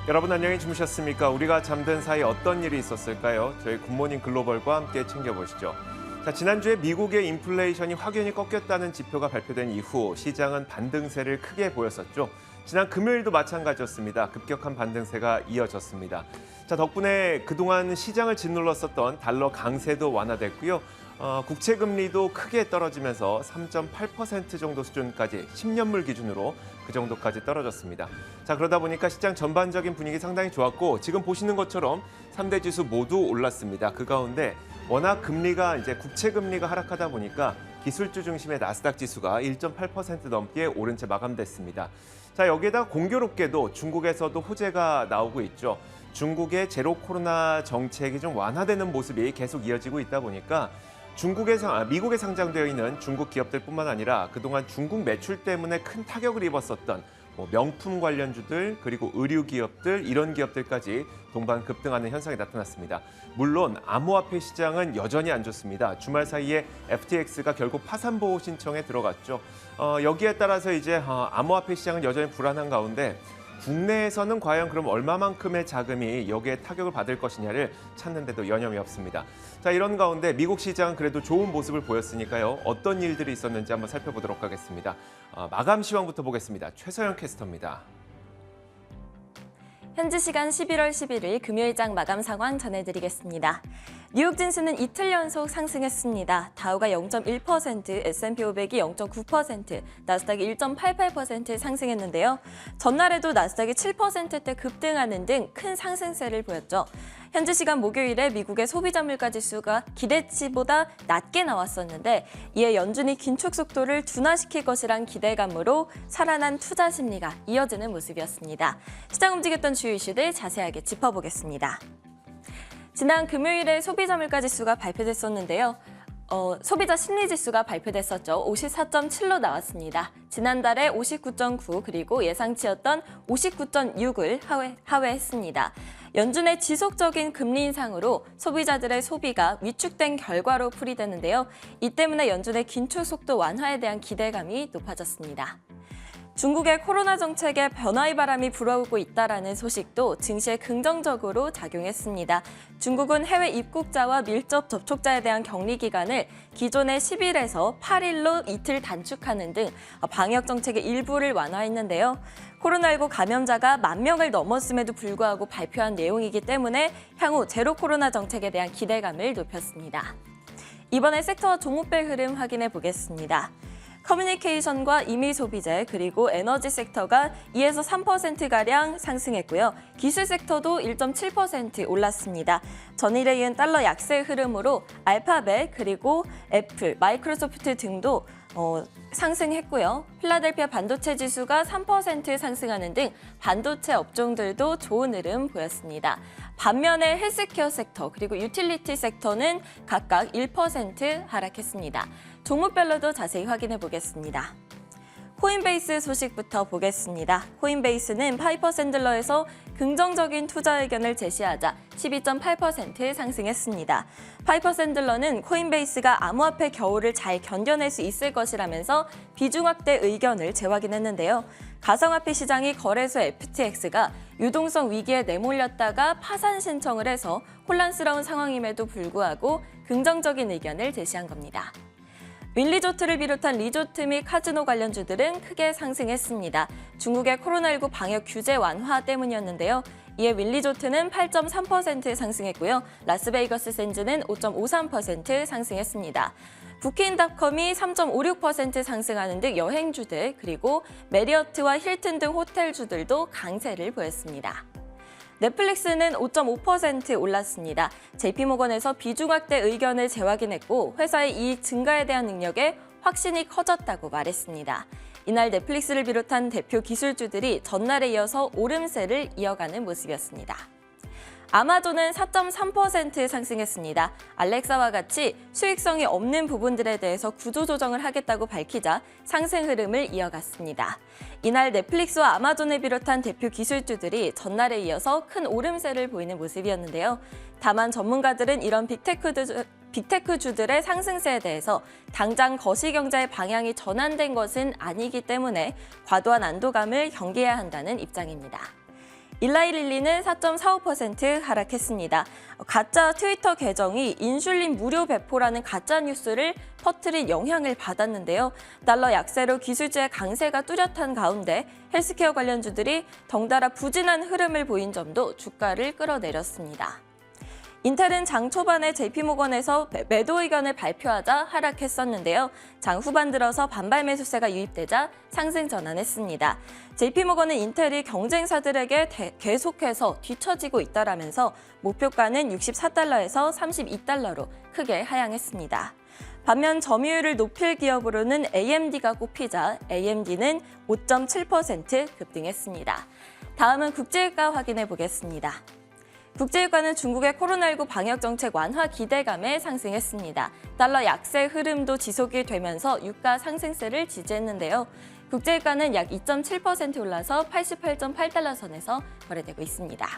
여러분 안녕히 주무셨습니까? 우리가 잠든 사이 어떤 일이 있었을까요? 저희 굿모닝 글로벌과 함께 챙겨보시죠. 자, 지난주에 미국의 인플레이션이 확연히 꺾였다는 지표가 발표된 이후 시장은 반등세를 크게 보였었죠. 지난 금요일도 마찬가지였습니다. 급격한 반등세가 이어졌습니다. 자, 덕분에 그동안 시장을 짓눌렀었던 달러 강세도 완화됐고요. 국채 금리도 크게 떨어지면서 3.8% 정도 수준까지 10년물 기준으로 그 정도까지 떨어졌습니다. 자, 그러다 보니까 시장 전반적인 분위기 상당히 좋았고 지금 보시는 것처럼 3대 지수 모두 올랐습니다. 그 가운데 워낙 금리가 국채 금리가 하락하다 보니까 기술주 중심의 나스닥 지수가 1.8% 넘게 오른 채 마감됐습니다. 자, 여기에다 공교롭게도 중국에서도 호재가 나오고 있죠. 중국의 제로 코로나 정책이 좀 완화되는 모습이 계속 이어지고 있다 보니까 미국에 상장되어 있는 중국 기업들뿐만 아니라 그동안 중국 매출 때문에 큰 타격을 입었었던 명품 관련주들 그리고 의류 기업들 이런 기업들까지 동반 급등하는 현상이 나타났습니다. 물론 암호화폐 시장은 여전히 안 좋습니다. 주말 사이에 FTX가 결국 파산 보호 신청에 들어갔죠. 여기에 따라서 암호화폐 시장은 여전히 불안한 가운데 국내에서는 과연 그럼 얼마만큼의 자금이 여기에 타격을 받을 것이냐를 찾는데도 여념이 없습니다. 자, 이런 가운데 미국 시장은 그래도 좋은 모습을 보였으니까요. 어떤 일들이 있었는지 한번 살펴보도록 하겠습니다. 마감 시황부터 보겠습니다. 최서영 캐스터입니다. 현지 시간 11월 11일 금요일장 마감 상황 전해드리겠습니다. 뉴욕 증시는 이틀 연속 상승했습니다. 다우가 0.1%, S&P 500이 0.9%, 나스닥이 1.88% 상승했는데요. 전날에도 나스닥이 7%대 급등하는 등 큰 상승세를 보였죠. 현지 시간 목요일에 미국의 소비자 물가 지수가 기대치보다 낮게 나왔었는데 이에 연준이 긴축 속도를 둔화시킬 것이란 기대감으로 살아난 투자 심리가 이어지는 모습이었습니다. 시장 움직였던 주요 이슈들 자세하게 짚어보겠습니다. 지난 금요일에 소비자 물가 지수가 발표됐었는데요. 소비자 심리 지수가 발표됐었죠. 54.7로 나왔습니다. 지난달에 59.9 그리고 예상치였던 59.6을 하회했습니다. 연준의 지속적인 금리 인상으로 소비자들의 소비가 위축된 결과로 풀이되는데요. 이 때문에 연준의 긴축 속도 완화에 대한 기대감이 높아졌습니다. 중국의 코로나 정책에 변화의 바람이 불어오고 있다는 소식도 증시에 긍정적으로 작용했습니다. 중국은 해외 입국자와 밀접 접촉자에 대한 격리 기간을 기존의 10일에서 8일로 이틀 단축하는 등 방역 정책의 일부를 완화했는데요. 코로나19 감염자가 10,000명을 넘었음에도 불구하고 발표한 내용이기 때문에 향후 제로 코로나 정책에 대한 기대감을 높였습니다. 이번에 섹터와 종목별 흐름 확인해 보겠습니다. 커뮤니케이션과 임의 소비재 그리고 에너지 섹터가 2에서 3%가량 상승했고요. 기술 섹터도 1.7% 올랐습니다. 전일에 이은 달러 약세 흐름으로 알파벳 그리고 애플, 마이크로소프트 등도 상승했고요. 필라델피아 반도체 지수가 3% 상승하는 등 반도체 업종들도 좋은 흐름 보였습니다. 반면에 헬스케어 섹터 그리고 유틸리티 섹터는 각각 1% 하락했습니다. 종목별로도 자세히 확인해 보겠습니다. 코인베이스 소식부터 보겠습니다. 코인베이스는 파이퍼 샌들러에서 긍정적인 투자 의견을 제시하자 12.8% 상승했습니다. 파이퍼 샌들러는 코인베이스가 암호화폐 겨울을 잘 견뎌낼 수 있을 것이라면서 비중 확대 의견을 재확인했는데요. 가상화폐 시장이 거래소 FTX가 유동성 위기에 내몰렸다가 파산 신청을 해서 혼란스러운 상황임에도 불구하고 긍정적인 의견을 제시한 겁니다. 윈리조트를 비롯한 리조트 및 카지노 관련주들은 크게 상승했습니다. 중국의 코로나19 방역 규제 완화 때문이었는데요. 이에 윈리조트는 8.3% 상승했고요. 라스베이거스 샌즈는 5.53% 상승했습니다. 부킹닷컴이 3.56% 상승하는 등 여행주들 그리고 메리어트와 힐튼 등 호텔주들도 강세를 보였습니다. 넷플릭스는 5.5% 올랐습니다. JP모건에서 비중 확대 의견을 재확인했고 회사의 이익 증가에 대한 능력에 확신이 커졌다고 말했습니다. 이날 넷플릭스를 비롯한 대표 기술주들이 전날에 이어서 오름세를 이어가는 모습이었습니다. 아마존은 4.3% 상승했습니다. 알렉사와 같이 수익성이 없는 부분들에 대해서 구조조정을 하겠다고 밝히자 상승 흐름을 이어갔습니다. 이날 넷플릭스와 아마존을 비롯한 대표 기술주들이 전날에 이어서 큰 오름세를 보이는 모습이었는데요. 다만 전문가들은 이런 빅테크주들의 상승세에 대해서 당장 거시경제의 방향이 전환된 것은 아니기 때문에 과도한 안도감을 경계해야 한다는 입장입니다. 일라이릴리는 4.45% 하락했습니다. 가짜 트위터 계정이 인슐린 무료 배포라는 가짜 뉴스를 퍼뜨린 영향을 받았는데요. 달러 약세로 기술주의 강세가 뚜렷한 가운데 헬스케어 관련주들이 덩달아 부진한 흐름을 보인 점도 주가를 끌어내렸습니다. 인텔은 장 초반에 JP모건에서 매도 의견을 발표하자 하락했었는데요. 장 후반 들어서 반발 매수세가 유입되자 상승 전환했습니다. JP모건은 인텔이 경쟁사들에게 계속해서 뒤처지고 있다라면서 목표가는 64달러에서 32달러로 크게 하향했습니다. 반면 점유율을 높일 기업으로는 AMD가 꼽히자 AMD는 5.7% 급등했습니다. 다음은 국제유가 확인해 보겠습니다. 국제유가는 중국의 코로나19 방역 정책 완화 기대감에 상승했습니다. 달러 약세 흐름도 지속이 되면서 유가 상승세를 지지했는데요. 국제유가는 약 2.7% 올라서 88.8달러 선에서 거래되고 있습니다.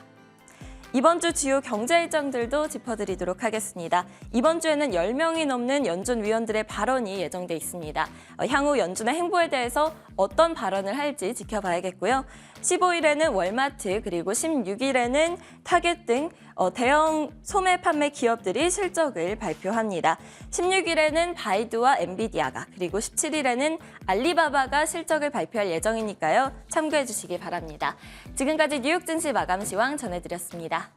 이번 주 주요 경제 일정들도 짚어드리도록 하겠습니다. 이번 주에는 10명이 넘는 연준 위원들의 발언이 예정돼 있습니다. 향후 연준의 행보에 대해서 어떤 발언을 할지 지켜봐야겠고요. 15일에는 월마트 그리고 16일에는 타겟 등 대형 소매 판매 기업들이 실적을 발표합니다. 16일에는 바이두와 엔비디아가 그리고 17일에는 알리바바가 실적을 발표할 예정이니까요. 참고해 주시기 바랍니다. 지금까지 뉴욕 증시 마감 시황 전해드렸습니다.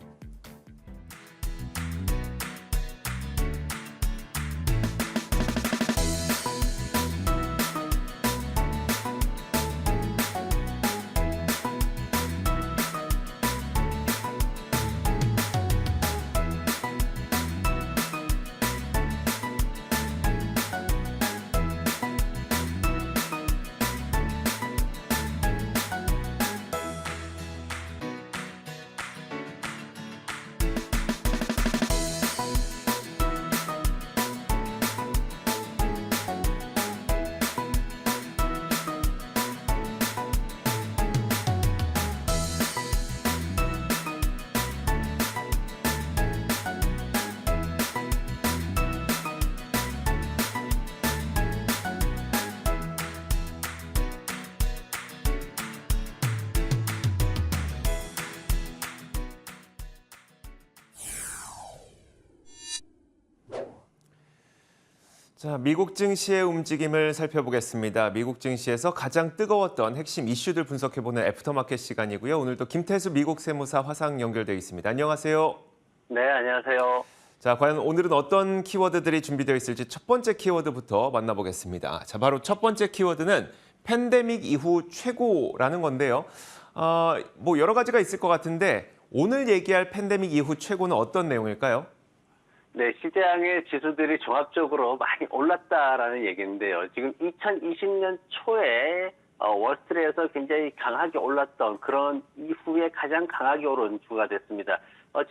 자, 미국 증시의 움직임을 살펴보겠습니다. 미국 증시에서 가장 뜨거웠던 핵심 이슈들 분석해보는 애프터마켓 시간이고요. 오늘도 김태수 미국 세무사 화상 연결되어 있습니다. 안녕하세요. 네, 안녕하세요. 자, 과연 오늘은 어떤 키워드들이 준비되어 있을지 첫 번째 키워드부터 만나보겠습니다. 자, 바로 첫 번째 키워드는 팬데믹 이후 최고라는 건데요. 뭐 여러 가지가 있을 것 같은데 오늘 얘기할 팬데믹 이후 최고는 어떤 내용일까요? 네, 시장의 지수들이 종합적으로 많이 올랐다라는 얘기인데요. 지금 2020년 초에 월스트리트에서 굉장히 강하게 올랐던 그런 이후에 가장 강하게 오른 주가 됐습니다.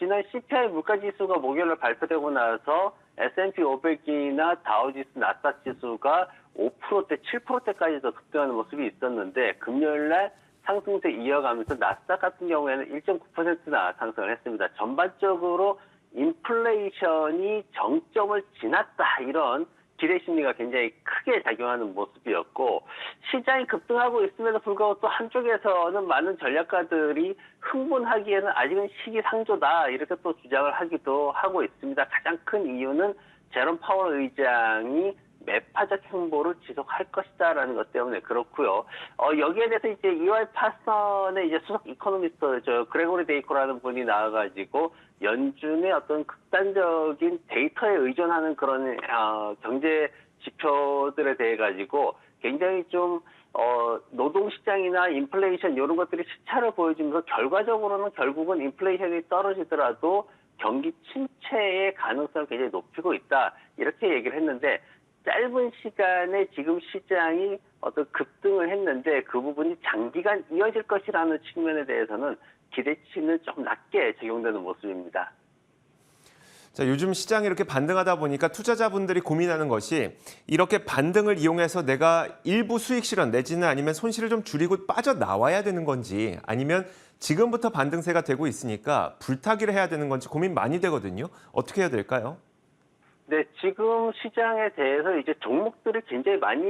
지난 CPI 물가지수가 목요일에 발표되고 나서 S&P 500이나 다우지수, 나스닥 지수가 5%대, 7%대까지도 급등하는 모습이 있었는데 금요일날 상승세 이어가면서 나스닥 같은 경우에는 1.9%나 상승을 했습니다. 전반적으로 인플레이션이 정점을 지났다 이런 기대 심리가 굉장히 크게 작용하는 모습이었고 시장이 급등하고 있음에도 불구하고 또 한쪽에서는 많은 전략가들이 흥분하기에는 아직은 시기상조다 이렇게 또 주장을 하기도 하고 있습니다. 가장 큰 이유는 제롬 파월 의장이 매파적 행보를 지속할 것이다라는 것 때문에 그렇고요. 여기에 대해서 이제 EY 파슨의 이제 수석 이코노미스트 그레고리 데이커라는 분이 나와가지고 연준의 어떤 극단적인 데이터에 의존하는 그런 경제 지표들에 대해 가지고 굉장히 좀 노동시장이나 인플레이션 이런 것들이 시차를 보여주면서 결과적으로는 결국은 인플레이션이 떨어지더라도 경기 침체의 가능성을 굉장히 높이고 있다 이렇게 얘기를 했는데 짧은 시간에 지금 시장이 어떤 급등을 했는데 그 부분이 장기간 이어질 것이라는 측면에 대해서는 기대치는 좀 낮게 적용되는 모습입니다. 자, 요즘 시장이 이렇게 반등하다 보니까 투자자분들이 고민하는 것이 이렇게 반등을 이용해서 내가 일부 수익 실현 내지는 아니면 손실을 좀 줄이고 빠져나와야 되는 건지 아니면 지금부터 반등세가 되고 있으니까 불타기를 해야 되는 건지 고민 많이 되거든요. 어떻게 해야 될까요? 네, 지금 시장에 대해서 이제 종목들이 굉장히 많이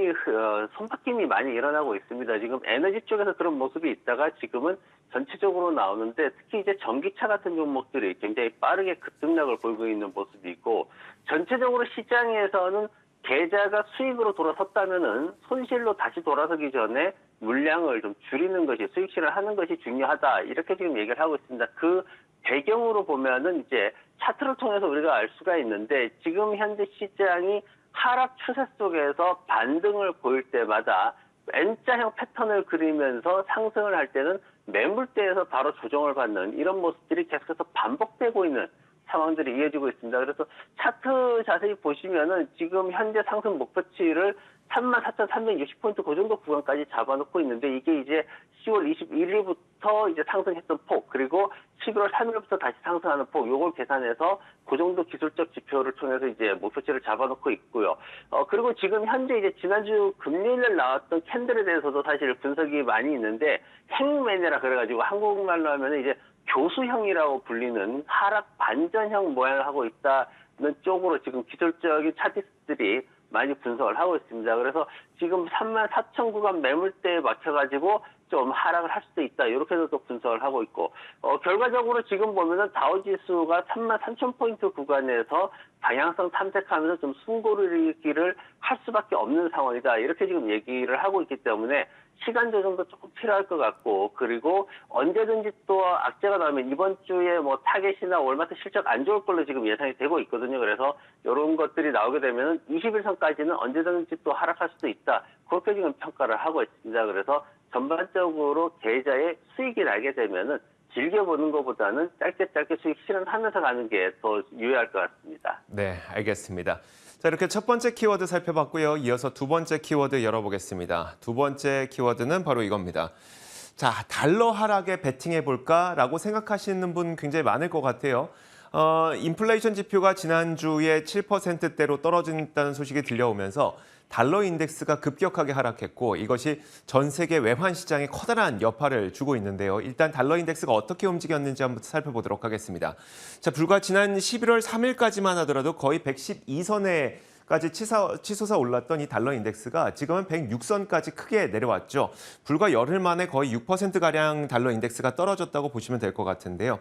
손바뀜이 많이 일어나고 있습니다. 지금 에너지 쪽에서 그런 모습이 있다가 지금은 전체적으로 나오는데 특히 이제 전기차 같은 종목들이 굉장히 빠르게 급등락을 보이고 있는 모습이 있고 전체적으로 시장에서는 계좌가 수익으로 돌아섰다면은 손실로 다시 돌아서기 전에 물량을 좀 줄이는 것이 수익 실현하는 것이 중요하다 이렇게 지금 얘기를 하고 있습니다. 그 배경으로 보면은 이제 차트를 통해서 우리가 알 수가 있는데 지금 현재 시장이 하락 추세 속에서 반등을 보일 때마다 N자형 패턴을 그리면서 상승을 할 때는 매물대에서 바로 조정을 받는 이런 모습들이 계속해서 반복되고 있는 상황들이 이어지고 있습니다. 그래서 차트 자세히 보시면은 지금 현재 상승 목표치를 34,360포인트 그 정도 구간까지 잡아놓고 있는데 이게 이제 10월 21일부터 이제 상승했던 폭 그리고 11월 3일부터 다시 상승하는 폭 요걸 계산해서 그 정도 기술적 지표를 통해서 이제 목표치를 잡아놓고 있고요. 그리고 지금 현재 이제 지난주 금요일에 나왔던 캔들에 대해서도 사실 분석이 많이 있는데 행매매라 그래가지고 한국말로 하면 이제 교수형이라고 불리는 하락 반전형 모양을 하고 있다는 쪽으로 지금 기술적인 차트들이 많이 분석을 하고 있습니다. 그래서 지금 34,000 구간 매물대에 막혀가지고 좀 하락을 할 수도 있다. 이렇게도 또 분석을 하고 있고, 결과적으로 지금 보면은 다우지수가 33,000포인트 구간에서 방향성 탐색하면서 좀 숨고르기를 할 수밖에 없는 상황이다. 이렇게 지금 얘기를 하고 있기 때문에 시간 조정도 조금 필요할 것 같고, 그리고 언제든지 또 악재가 나오면 이번 주에 뭐 타겟이나 월마트 실적 안 좋을 걸로 지금 예상이 되고 있거든요. 그래서 이런 것들이 나오게 되면 21선까지는 언제든지 또 하락할 수도 있다. 그렇게 지금 평가를 하고 있습니다. 그래서 전반적으로 계좌에 수익이 나게 되면은 즐겨보는 것보다는 짧게 수익 실현하면서 가는 게 더 유효할 것 같습니다. 네, 알겠습니다. 자, 이렇게 첫 번째 키워드 살펴봤고요. 이어서 두 번째 키워드 열어보겠습니다. 두 번째 키워드는 바로 이겁니다. 자, 달러 하락에 베팅해볼까라고 생각하시는 분 굉장히 많을 것 같아요. 인플레이션 지표가 지난주에 7%대로 떨어진다는 소식이 들려오면서 달러 인덱스가 급격하게 하락했고 이것이 전 세계 외환 시장에 커다란 여파를 주고 있는데요. 일단 달러 인덱스가 어떻게 움직였는지 한번 살펴보도록 하겠습니다. 자, 불과 지난 11월 3일까지만 하더라도 거의 112선에까지 치솟아 올랐던 이 달러 인덱스가 지금은 106선까지 크게 내려왔죠. 불과 열흘 만에 거의 6%가량 달러 인덱스가 떨어졌다고 보시면 될 것 같은데요.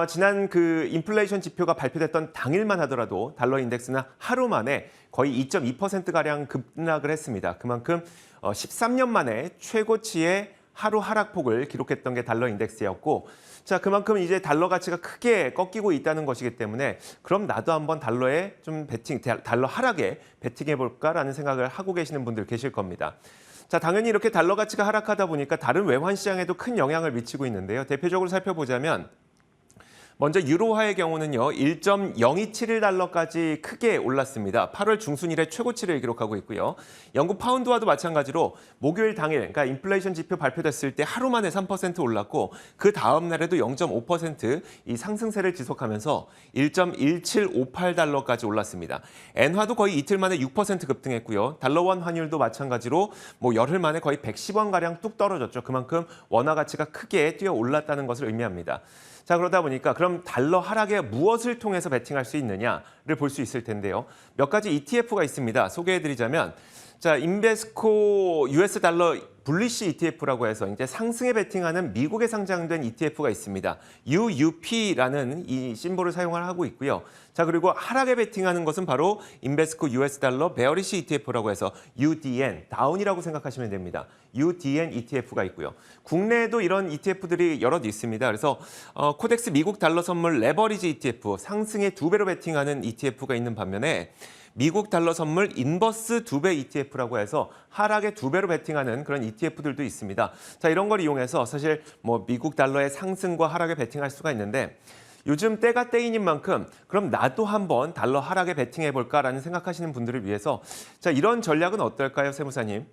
지난 그 인플레이션 지표가 발표됐던 당일만 하더라도 달러 인덱스는 하루 만에 거의 2.2%가량 급락을 했습니다. 그만큼 13년 만에 최고치의 하루 하락폭을 기록했던 게 달러 인덱스였고, 자, 그만큼 이제 달러 가치가 크게 꺾이고 있다는 것이기 때문에 그럼 나도 한번 달러에 좀 달러 하락에 베팅해볼까라는 생각을 하고 계시는 분들 계실 겁니다. 자, 당연히 이렇게 달러 가치가 하락하다 보니까 다른 외환 시장에도 큰 영향을 미치고 있는데요. 대표적으로 살펴보자면 먼저 유로화의 경우는요. 1.0271달러까지 크게 올랐습니다. 8월 중순 이래 최고치를 기록하고 있고요. 영국 파운드와도 마찬가지로 목요일 당일, 그러니까 인플레이션 지표 발표됐을 때 하루 만에 3% 올랐고 그 다음 날에도 0.5% 이 상승세를 지속하면서 1.1758달러까지 올랐습니다. 엔화도 거의 이틀 만에 6% 급등했고요. 달러원 환율도 마찬가지로 뭐 열흘 만에 거의 110원가량 뚝 떨어졌죠. 그만큼 원화 가치가 크게 뛰어 올랐다는 것을 의미합니다. 자, 그러다 보니까 그럼 달러 하락에 무엇을 통해서 베팅할 수 있느냐를 볼 수 있을 텐데요. 몇 가지 ETF가 있습니다. 소개해드리자면, 자, 인베스코 US 달러 불리시 ETF라고 해서 이제 상승에 베팅하는 미국에 상장된 ETF가 있습니다. UUP라는 이 심볼을 사용을 하고 있고요. 자, 그리고 하락에 베팅하는 것은 바로 인베스코 US 달러 베어리시 ETF라고 해서 UDN, 다운이라고 생각하시면 됩니다. UDN ETF가 있고요. 국내에도 이런 ETF들이 여럿 있습니다. 그래서 코덱스 미국 달러 선물 레버리지 ETF, 상승에 2배로 베팅하는 ETF가 있는 반면에 미국 달러 선물 인버스 2배 ETF라고 해서 하락에 2배로 베팅하는 그런 ETF들도 있습니다. 자, 이런 걸 이용해서 사실 뭐 미국 달러의 상승과 하락에 베팅할 수가 있는데 요즘 때가 때이닌 만큼 그럼 나도 한번 달러 하락에 베팅해볼까라는 생각하시는 분들을 위해서 자, 이런 전략은 어떨까요, 세무사님?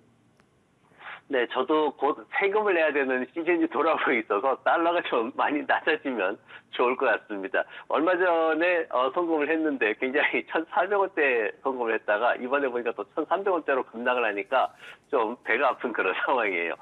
네, 저도 곧 세금을 내야 되는 시즌이 돌아오고 있어서 달러가 좀 많이 낮아지면 좋을 것 같습니다. 얼마 전에 송금을 했는데 굉장히 1,400원대 송금을 했다가 이번에 보니까 또 1,300원대로 급락을 하니까 좀 배가 아픈 그런 상황이에요.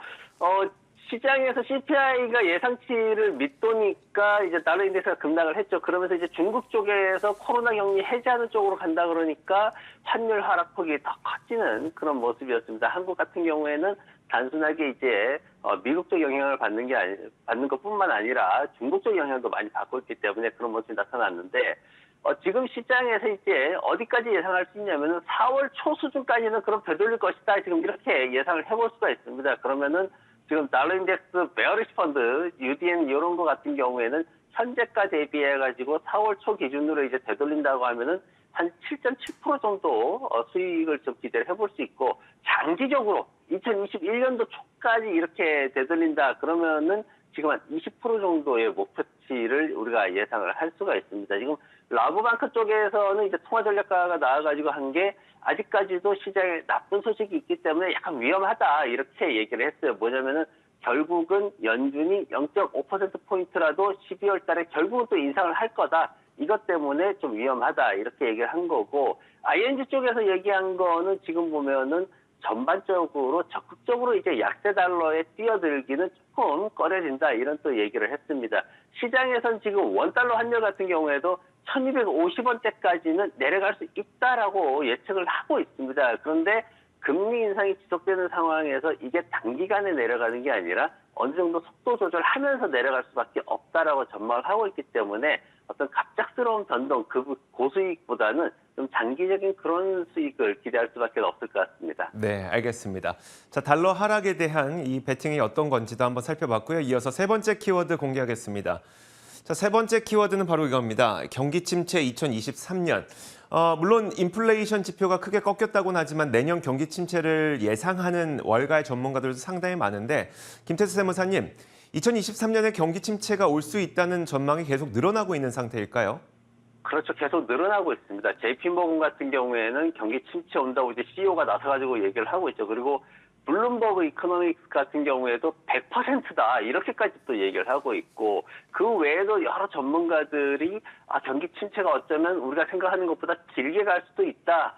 시장에서 CPI가 예상치를 밑도니까 이제 달러 인덱스가 급락을 했죠. 그러면서 이제 중국 쪽에서 코로나 격리 해제하는 쪽으로 간다 그러니까 환율 하락폭이 더 커지는 그런 모습이었습니다. 한국 같은 경우에는 단순하게 이제 미국 쪽 영향을 받는 것뿐만 아니라 중국 쪽 영향도 많이 받고 있기 때문에 그런 모습이 나타났는데 지금 시장에서 이제 어디까지 예상할 수 있냐면은 4월 초 수준까지는 그럼 되돌릴 것이다. 지금 이렇게 예상을 해볼 수가 있습니다. 그러면은 지금 달러 인덱스 베어리시 펀드, UDN 이런 거 같은 경우에는 현재가 대비해가지고 4월 초 기준으로 이제 되돌린다고 하면은 한 7.7% 정도 수익을 좀 기대를 해볼 수 있고 장기적으로 2021년도 초까지 이렇게 되돌린다 그러면은 지금 한 20% 정도의 목표치를 우리가 예상을 할 수가 있습니다. 지금 라보방크 쪽에서는 이제 통화전략가가 나와가지고 한 게 아직까지도 시장에 나쁜 소식이 있기 때문에 약간 위험하다 이렇게 얘기를 했어요. 뭐냐면은 결국은 연준이 0.5%포인트라도 12월 달에 결국은 또 인상을 할 거다. 이것 때문에 좀 위험하다 이렇게 얘기를 한 거고 ING 쪽에서 얘기한 거는 지금 보면은 전반적으로 적극적으로 이제 약세 달러에 뛰어들기는 조금 꺼려진다 이런 또 얘기를 했습니다. 시장에선 지금 원달러 환율 같은 경우에도 1250원대까지는 내려갈 수 있다라고 예측을 하고 있습니다. 그런데 금리 인상이 지속되는 상황에서 이게 단기간에 내려가는 게 아니라 어느 정도 속도 조절하면서 내려갈 수밖에 없다라고 전망을 하고 있기 때문에 어떤 갑작스러운 변동, 그 고수익보다는 좀 장기적인 그런 수익을 기대할 수밖에 없을 것 같습니다. 네, 알겠습니다. 자, 달러 하락에 대한 이 베팅이 어떤 건지도 한번 살펴봤고요. 이어서 세 번째 키워드 공개하겠습니다. 자, 세 번째 키워드는 바로 이겁니다. 경기 침체 2023년. 물론 인플레이션 지표가 크게 꺾였다고는 하지만 내년 경기 침체를 예상하는 월가의 전문가들도 상당히 많은데 김태수 세무사님, 2023년에 경기 침체가 올 수 있다는 전망이 계속 늘어나고 있는 상태일까요? 그렇죠. 계속 늘어나고 있습니다. JP모건 같은 경우에는 경기 침체 온다고 이제 CEO가 나서가지고 얘기를 하고 있죠. 그리고 블룸버그 이코노믹스 같은 경우에도 100%다 이렇게까지 또 얘기를 하고 있고 그 외에도 여러 전문가들이 경기 침체가 어쩌면 우리가 생각하는 것보다 길게 갈 수도 있다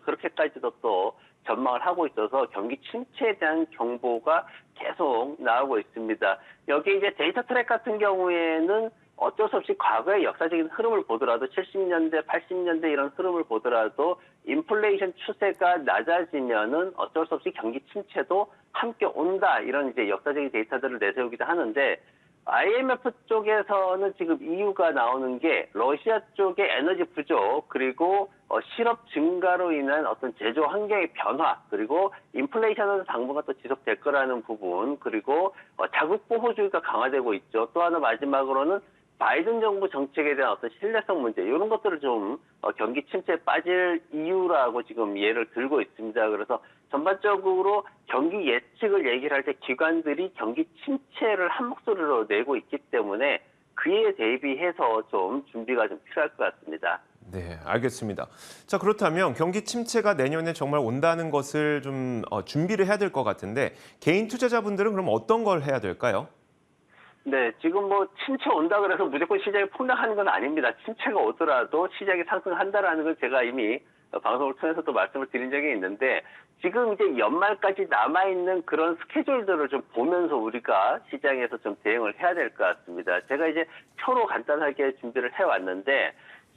그렇게까지도 또 전망을 하고 있어서 경기 침체에 대한 경보가 계속 나오고 있습니다. 여기 이제 데이터 트랙 같은 경우에는 어쩔 수 없이 과거의 역사적인 흐름을 보더라도 70년대, 80년대 이런 흐름을 보더라도 인플레이션 추세가 낮아지면은 어쩔 수 없이 경기 침체도 함께 온다. 이런 이제 역사적인 데이터들을 내세우기도 하는데 IMF 쪽에서는 지금 이유가 나오는 게 러시아 쪽의 에너지 부족 그리고 실업 증가로 인한 어떤 제조 환경의 변화 그리고 인플레이션은 당분간 또 지속될 거라는 부분 그리고 자국 보호주의가 강화되고 있죠. 또 하나 마지막으로는 바이든 정부 정책에 대한 어떤 신뢰성 문제 이런 것들을 좀 경기 침체에 빠질 이유라고 지금 예를 들고 있습니다. 그래서 전반적으로 경기 예측을 얘기를 할 때 기관들이 경기 침체를 한 목소리로 내고 있기 때문에 그에 대비해서 좀 준비가 좀 필요할 것 같습니다. 네, 알겠습니다. 자, 그렇다면 경기 침체가 내년에 정말 온다는 것을 좀 준비를 해야 될 것 같은데 개인 투자자분들은 그럼 어떤 걸 해야 될까요? 네, 지금 뭐 침체 온다 그래서 무조건 시장이 폭락하는 건 아닙니다. 침체가 오더라도 시장이 상승한다라는 걸 제가 이미 방송을 통해서도 말씀을 드린 적이 있는데 지금 이제 연말까지 남아있는 그런 스케줄들을 좀 보면서 우리가 시장에서 좀 대응을 해야 될 것 같습니다. 제가 이제 표로 간단하게 준비를 해왔는데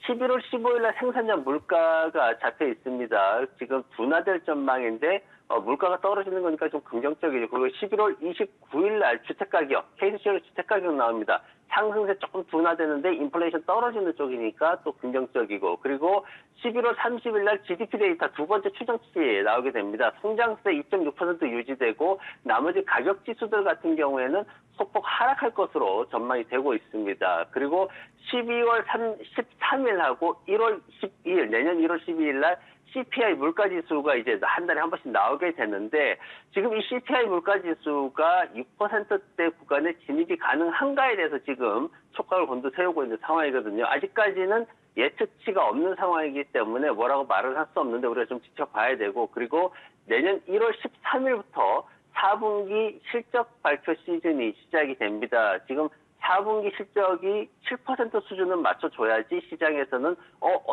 11월 15일 날 생산자 물가가 잡혀 있습니다. 지금 둔화될 전망인데 물가가 떨어지는 거니까 좀 긍정적이죠. 그리고 11월 29일 날 주택가격, KCC로 주택가격 나옵니다. 상승세 조금 둔화되는데 인플레이션 떨어지는 쪽이니까 또 긍정적이고 그리고 11월 30일 날 GDP 데이터 두 번째 추정치 나오게 됩니다. 성장세 2.6% 유지되고 나머지 가격 지수들 같은 경우에는 소폭 하락할 것으로 전망이 되고 있습니다. 그리고 12월 13일하고 1월 12일, 내년 1월 12일 날 CPI 물가지수가 이제 한 달에 한 번씩 나오게 되는데 지금 이 CPI 물가지수가 6%대 구간에 진입이 가능한가에 대해서 지금 촉각을 곤두세우고 있는 상황이거든요. 아직까지는 예측치가 없는 상황이기 때문에 뭐라고 말을 할 수 없는데 우리가 좀 지켜봐야 되고 그리고 내년 1월 13일부터 4분기 실적 발표 시즌이 시작이 됩니다. 지금 4분기 실적이 7% 수준은 맞춰줘야지 시장에서는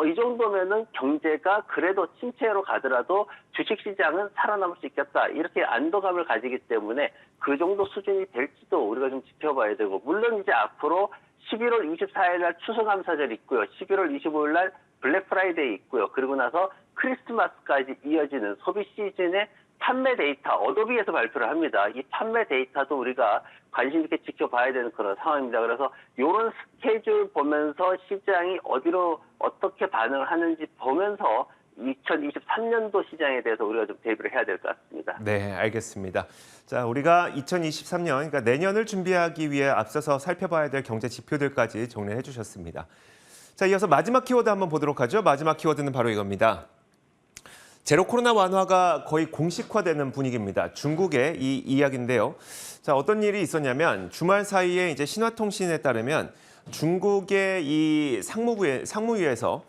이 정도면은 경제가 그래도 침체로 가더라도 주식시장은 살아남을 수 있겠다. 이렇게 안도감을 가지기 때문에 그 정도 수준이 될지도 우리가 좀 지켜봐야 되고, 물론 이제 앞으로 11월 24일 날 추수감사절 있고요. 11월 25일 날 블랙 프라이데이 있고요. 그리고 나서 크리스마스까지 이어지는 소비 시즌의 판매 데이터, 어도비에서 발표를 합니다. 이 판매 데이터도 우리가 관심 있게 지켜봐야 되는 그런 상황입니다. 그래서 이런 스케줄 보면서 시장이 어디로 어떻게 반응을 하는지 보면서 2023년도 시장에 대해서 우리가 좀 대비를 해야 될 것 같습니다. 네, 알겠습니다. 자, 우리가 2023년, 그러니까 내년을 준비하기 위해 앞서서 살펴봐야 될 경제 지표들까지 정리해 주셨습니다. 자, 이어서 마지막 키워드 한번 보도록 하죠. 마지막 키워드는 바로 이겁니다. 제로 코로나 완화가 거의 공식화되는 분위기입니다. 중국의 이 이야기인데요. 자, 어떤 일이 있었냐면 주말 사이에 이제 신화통신에 따르면 중국의 이 상무위에서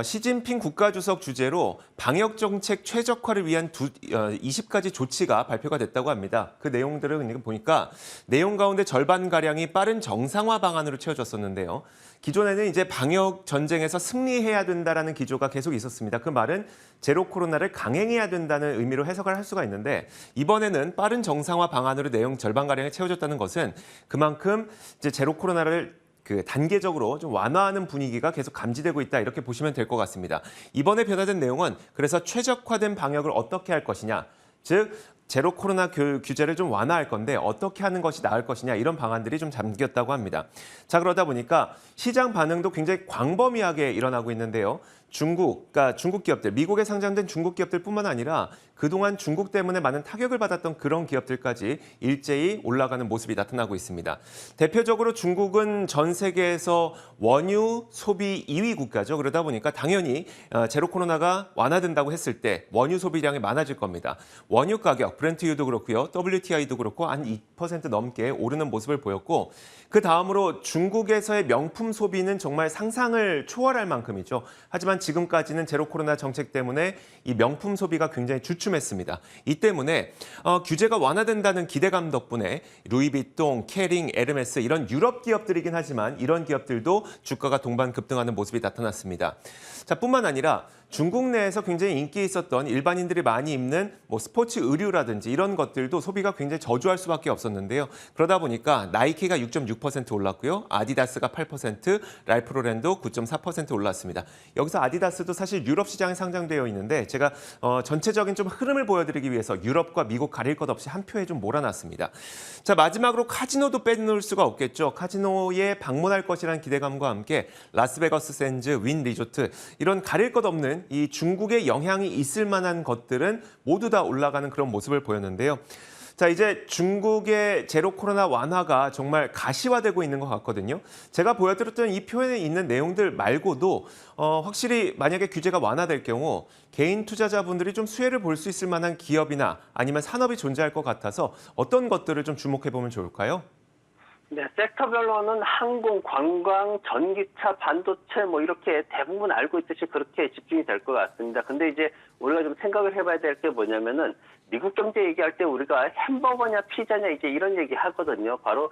시진핑 국가주석 주재로 방역 정책 최적화를 위한 20가지 조치가 발표가 됐다고 합니다. 그 내용들을 보니까 내용 가운데 절반가량이 빠른 정상화 방안으로 채워졌었는데요. 기존에는 이제 방역 전쟁에서 승리해야 된다라는 기조가 계속 있었습니다. 그 말은 제로 코로나를 강행해야 된다는 의미로 해석을 할 수가 있는데, 이번에는 빠른 정상화 방안으로 내용 절반가량이 채워졌다는 것은 그만큼 이제 제로 코로나를 단계적으로 좀 완화하는 분위기가 계속 감지되고 있다, 이렇게 보시면 될 것 같습니다. 이번에 변화된 내용은 그래서 최적화된 방역을 어떻게 할 것이냐, 즉 제로 코로나 규제를 좀 완화할 건데 어떻게 하는 것이 나을 것이냐, 이런 방안들이 좀 담겼다고 합니다. 자, 그러다 보니까 시장 반응도 굉장히 광범위하게 일어나고 있는데요. 그러니까 중국 기업들, 미국에 상장된 중국 기업들뿐만 아니라 그동안 중국 때문에 많은 타격을 받았던 그런 기업들까지 일제히 올라가는 모습이 나타나고 있습니다. 대표적으로 중국은 전 세계에서 원유 소비 2위 국가죠. 그러다 보니까 당연히 제로 코로나가 완화된다고 했을 때 원유 소비량이 많아질 겁니다. 원유 가격, 브렌트유도 그렇고요. WTI도 그렇고 한 2% 넘게 오르는 모습을 보였고, 그 다음으로 중국에서의 명품 소비는 정말 상상을 초월할 만큼이죠. 하지만 지금까지는 제로 코로나 정책 때문에 이 명품 소비가 굉장히 주춤했습니다. 이 때문에 규제가 완화된다는 기대감 덕분에 루이비통, 캐링, 에르메스 이런 유럽 기업들이긴 하지만 이런 기업들도 주가가 동반 급등하는 모습이 나타났습니다. 자, 뿐만 아니라 중국 내에서 굉장히 인기 있었던 일반인들이 많이 입는 스포츠 의류라든지 이런 것들도 소비가 굉장히 저조할 수밖에 없었는데요. 그러다 보니까 나이키가 6.6% 올랐고요. 아디다스가 8%, 랄프로렌도 9.4% 올랐습니다. 여기서 아디다스도 사실 유럽 시장에 상장되어 있는데 제가 전체적인 좀 흐름을 보여드리기 위해서 유럽과 미국 가릴 것 없이 한 표에 좀 몰아놨습니다. 자, 마지막으로 카지노도 빼놓을 수가 없겠죠. 카지노에 방문할 것이라는 기대감과 함께 라스베가스 샌즈, 윈 리조트 이런 가릴 것 없는 이 중국의 영향이 있을 만한 것들은 모두 다 올라가는 그런 모습을 보였는데요. 자, 이제 중국의 제로 코로나 완화가 정말 가시화되고 있는 것 같거든요. 제가 보여드렸던 이 표현에 있는 내용들 말고도 확실히 만약에 규제가 완화될 경우 개인 투자자분들이 좀 수혜를 볼 수 있을 만한 기업이나 아니면 산업이 존재할 것 같아서 어떤 것들을 좀 주목해 보면 좋을까요? 네, 섹터별로는 항공, 관광, 전기차, 반도체 이렇게 대부분 알고 있듯이 그렇게 집중이 될 것 같습니다. 근데 이제 우리가 좀 생각을 해봐야 될 게 뭐냐면은 미국 경제 얘기할 때 우리가 햄버거냐 피자냐 이제 이런 얘기 하거든요. 바로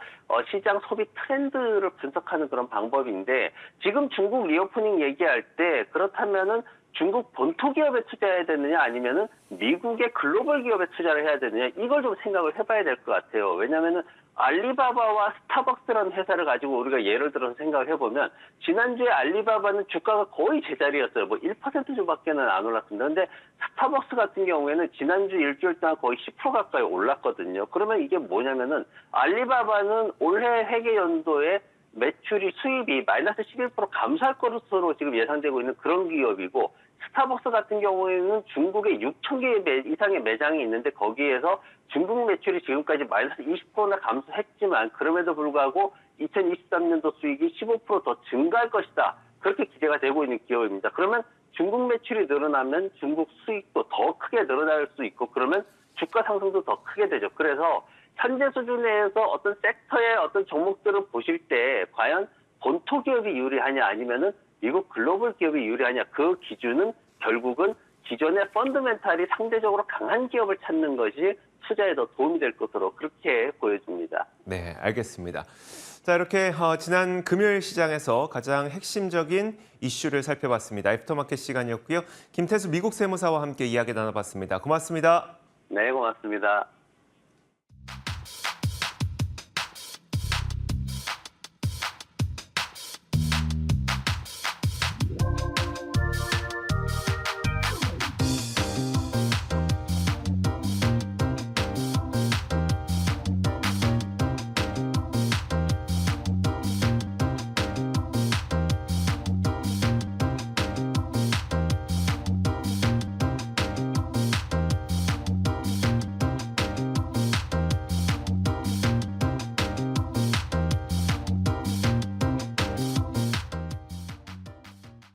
시장 소비 트렌드를 분석하는 그런 방법인데, 지금 중국 리오프닝 얘기할 때 그렇다면은 중국 본토 기업에 투자해야 되느냐 아니면은 미국의 글로벌 기업에 투자를 해야 되느냐, 이걸 좀 생각을 해봐야 될 것 같아요. 왜냐면은 알리바바와 스타벅스라는 회사를 가지고 우리가 예를 들어서 생각을 해보면 지난주에 알리바바는 주가가 거의 제자리였어요. 1%밖에는 안 올랐습니다. 근데 스타벅스 같은 경우에는 지난주 일주일 동안 거의 10% 가까이 올랐거든요. 그러면 이게 뭐냐면은 알리바바는 올해 회계 연도에 매출이 수입이 마이너스 11% 감소할 것으로 지금 예상되고 있는 그런 기업이고, 스타벅스 같은 경우에는 중국에 6,000개 이상의 매장이 있는데 거기에서 중국 매출이 지금까지 마이너스 20%나 감소했지만 그럼에도 불구하고 2023년도 수익이 15% 더 증가할 것이다, 그렇게 기대가 되고 있는 기업입니다. 그러면 중국 매출이 늘어나면 중국 수익도 더 크게 늘어날 수 있고, 그러면 주가 상승도 더 크게 되죠. 그래서 현재 수준에서 어떤 섹터의 어떤 종목들을 보실 때 과연 본토 기업이 유리하냐 아니면은 미국 글로벌 기업이 유리하냐, 그 기준은 결국은 기존의 펀더멘탈이 상대적으로 강한 기업을 찾는 것이 투자에 더 도움이 될 것으로 그렇게 보여집니다. 네, 알겠습니다. 자, 이렇게 지난 금요일 시장에서 가장 핵심적인 이슈를 살펴봤습니다. 애프터마켓 시간이었고요. 김태수 미국 세무사와 함께 이야기 나눠봤습니다. 고맙습니다. 네, 고맙습니다.